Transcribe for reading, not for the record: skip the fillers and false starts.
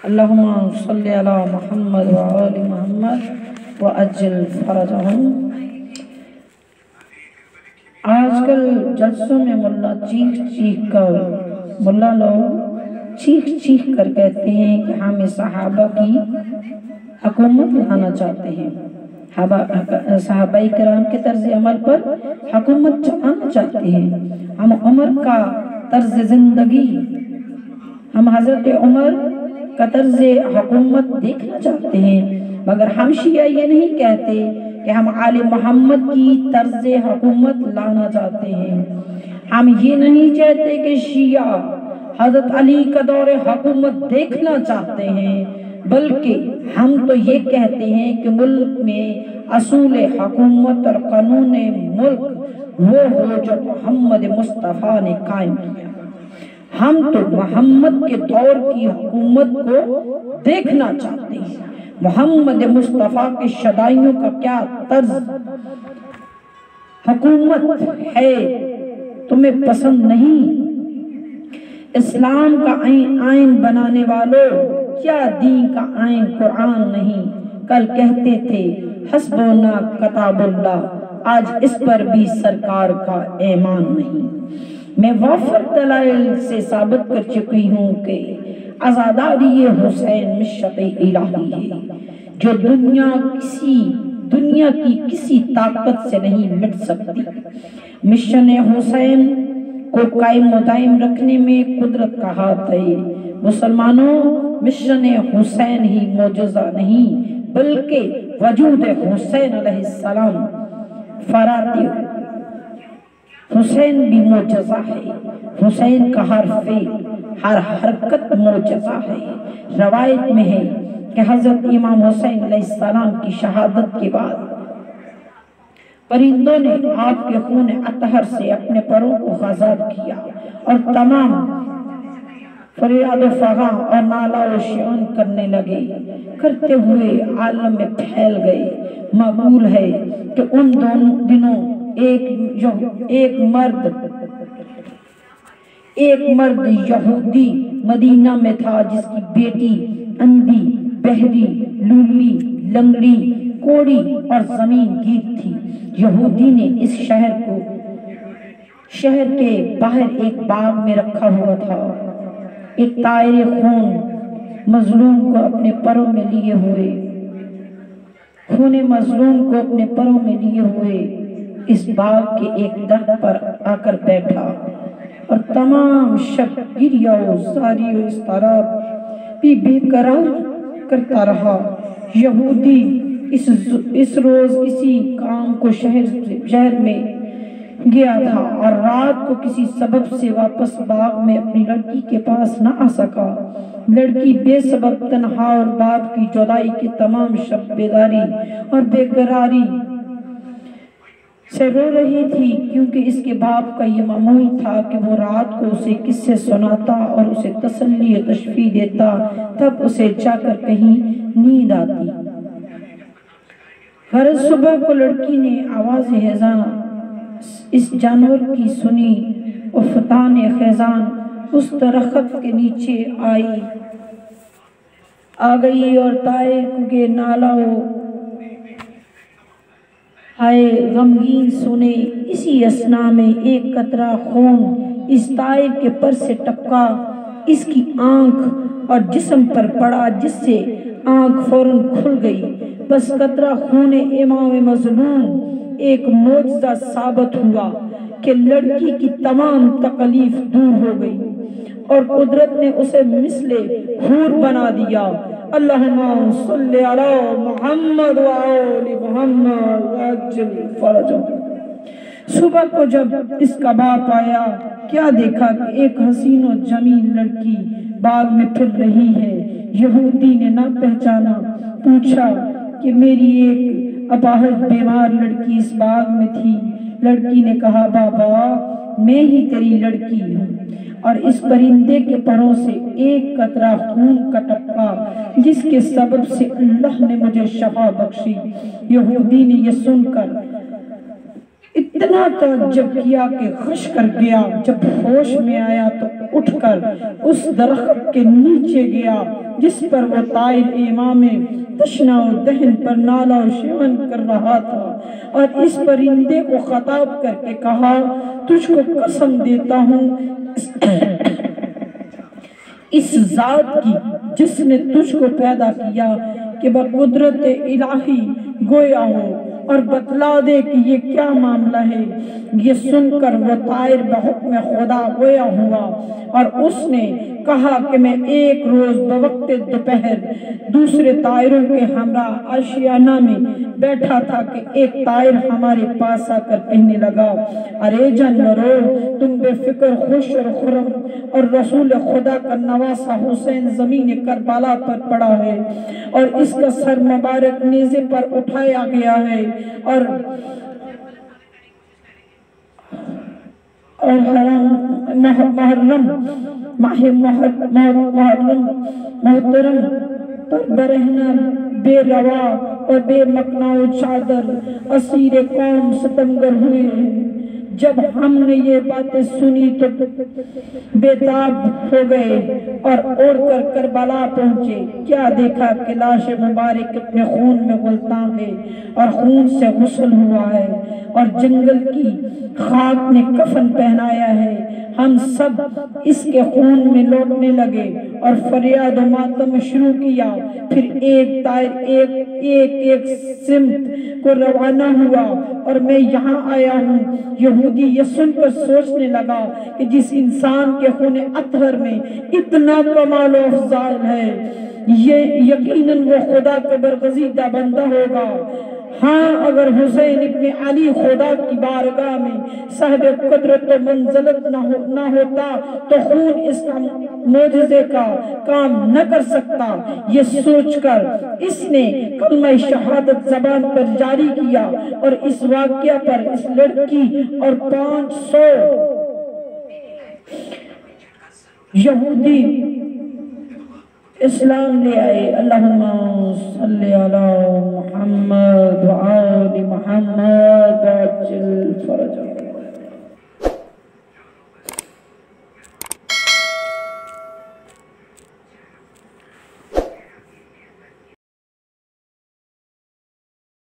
اللہم صلی علی محمد و آل محمد وعجل فرجہم۔ آج کل جلسوں میں ملا چیخ کر کہتے ہیں کہ ہم صحابہ کی حکومت لانا چاہتے ہیں، صحابہ کرام کے طرز عمل پر حکومت چلانا چاہتے ہیں، ہم عمر کا طرز زندگی، ہم حضرت عمر کا طرز حکومت دیکھنا چاہتے ہیں، مگر ہم شیعہ یہ نہیں کہتے کہ ہم آل محمد کی طرز حکومت لانا چاہتے ہیں۔ ہم یہ نہیں چاہتے کہ شیعہ حضرت علی کا دور حکومت دیکھنا چاہتے ہیں، بلکہ ہم تو یہ کہتے ہیں کہ ملک میں اصول حکومت اور قانون ملک وہ ہو جو محمد مصطفیٰ نے قائم کیا۔ ہم تو محمد کے دور کی حکومت کو دیکھنا چاہتے ہیں۔ محمد مصطفیٰ کے شدائیوں کا کیا طرز حکومت ہے تمہیں پسند نہیں؟ اسلام کا آئین بنانے والوں، کیا دین کا آئین قرآن نہیں؟ کل کہتے تھے حسبنا کتاب اللہ، آج اس پر بھی سرکار کا ایمان نہیں۔ میں وافر دلائل سے ثابت کر چکی ہوں کہ عزاداری حسین مشرق الہی ہے جو دنیا کی کسی طاقت سے نہیں مٹ سکتی۔ مشن حسین کو قائم و دائم رکھنے میں قدرت کا ہاتھ ہے۔ مسلمانوں، مشن حسین ہی معجزہ نہیں بلکہ وجود حسین علیہ السلام فرات حسین بھی معجزہ ہے۔ حسین کا ہر فعل، ہر حرکت معجزہ ہے۔ روایت میں ہے کہ حضرت امام حسین علیہ السلام کی شہادت کے بعد پرندوں نے آپ کے خون اطہر سے اپنے پروں کو خضاب کیا اور تمام فریاد و فغاں اور نالہ و شیون کرنے لگے، کرتے ہوئے عالم میں پھیل گئے۔ مقبول ہے کہ ان دنوں ایک مرد یہودی مدینہ میں تھا جس کی بیٹی اندھی، بہری، لولی، لنگڑی، کوڑی اور زمین گیر تھی۔ یہودی نے اس شہر کے باہر ایک باغ میں رکھا ہوا تھا، ایک طائر خون مظلوم کو اپنے پروں میں لیے ہوئے اس باغ کے ایک درخت پر آ کر بیٹھا اور تمام شب گریہ و زاری و اضطراب بھی بے قرار کرتا رہا۔ یہودی اس روز کسی کام کو شہر میں گیا تھا اور رات کو کسی سبب سے واپس باغ میں اپنی لڑکی کے پاس نہ آ سکا۔ لڑکی بے سبب تنہا اور باپ کی جدائی کی تمام شب بیداری اور بے قراری سے رو رہی تھی، کیونکہ اس کے باپ کا یہ معمول تھا کہ وہ رات کو اسے قصے سناتا اور اسے تسلی و تشفیع دیتا، تب اسے جا کر کہیں نیند آتی۔ غرض صبح کو لڑکی نے آواز ہیزاں اس جانور کی سنی اور فتان خیزان اس درخت کے نیچے آ گئی اور طائر کے نالہ ہائے غمگین سنے۔ اسی اثنا میں ایک قطرہ خون اس طائر کے پر سے ٹپکا، اس کی آنکھ اور جسم پر پڑا، جس سے آنکھ فوراً کھل گئی۔ بس قطرہ خون امام مظلوم ایک معجزہ ثابت ہوا کہ لڑکی کی تمام تکلیف دور ہو گئی اور قدرت نے اسے مثل حور بنا دیا۔ اللہم صلی علی محمد و آل محمد وعجل فرجہم۔ صبح کو جب اس کا باپ آیا، کیا دیکھا کہ ایک حسین و جمیل لڑکی باغ میں پھر رہی ہے۔ یہودی نے نہ پہچانا، پوچھا کہ میری ایک اپاہج بیمار لڑکی اس باغ میں تھی۔ لڑکی نے کہا بابا میں ہی تیری لڑکی ہوں، اور اس پرندے کے پروں سے ایک قطرہ خون کا ٹپکا جس کے سبب سے اللہ نے مجھے شفا بخشی۔ یہودی نے یہ سن کر اتنا تعجب کیا کہ غش کر گیا۔ جب ہوش میں آیا تو اٹھ کر اس درخت کے نیچے گیا جس پر وہ طائر امام تشنہ و دہن پر نالا و شیون کر رہا تھا، اور اس پرندے کو خطاب کر کے کہا، تجھ کو قسم دیتا ہوں اس ذات کی جس نے تجھ کو پیدا کیا کہ بقدرت الہی گویا ہو اور بتلا دے کہ یہ کیا معاملہ ہے۔ یہ سن کر وہ طائر بحکم خدا گویا ہوا اور اس نے کہا کہ میں ایک روز بوقت دوپہر دوسرے طائروں کے ہمراہ آشیانہ میں بیٹھا تھا کہ ایک طائر ہمارے پاس آ کر کہنے لگا، ارے جانورو، تم بے فکر خوش اور خرم، اور رسول خدا کا نواسہ حسین زمین کربلا پر پڑا ہے اور اس کا سر مبارک نیزے پر اٹھایا گیا ہے اور محترم پر برہنہ بے روا اور بے مقنع و چادر اسیر قوم ستمگر ہوئے ہیں۔ جب ہم نے یہ باتیں سنی تو بےتاب ہو گئے اور اوڑ کر کربلا پہنچے۔ کیا دیکھا کہ لاش مبارک اپنے خون میں غلطاں ہے اور خون سے غسل ہوا ہے اور جنگل کی خاک نے کفن پہنایا ہے۔ ہم سب اس کے خون میں لوٹنے لگے اور فریاد و ماتم شروع کیا۔ پھر ایک طائر ایک سمت کو روانہ ہوا اور میں یہاں آیا ہوں۔ یہودی یہ سن کر سوچنے لگا کہ جس انسان کے خون اطہر میں اتنا کمال و افضال ہے، یہ یقیناً وہ خدا کا برگزیدہ بندہ ہوگا۔ ہاں، اگر حسین ابن علی خدا کی بارگاہ میں صاحب قدرت و منزلت نہ ہوتا تو خون اس کا معجزے کا کام نہ کر سکتا۔ یہ سوچ کر اس نے کلمہ شہادت زبان پر جاری کیا اور اس واقعہ پر اس لڑکی اور 500 یہودی اسلام لے آئے۔ اللہم صلی علی محمد و آل محمد عجل فرجہ۔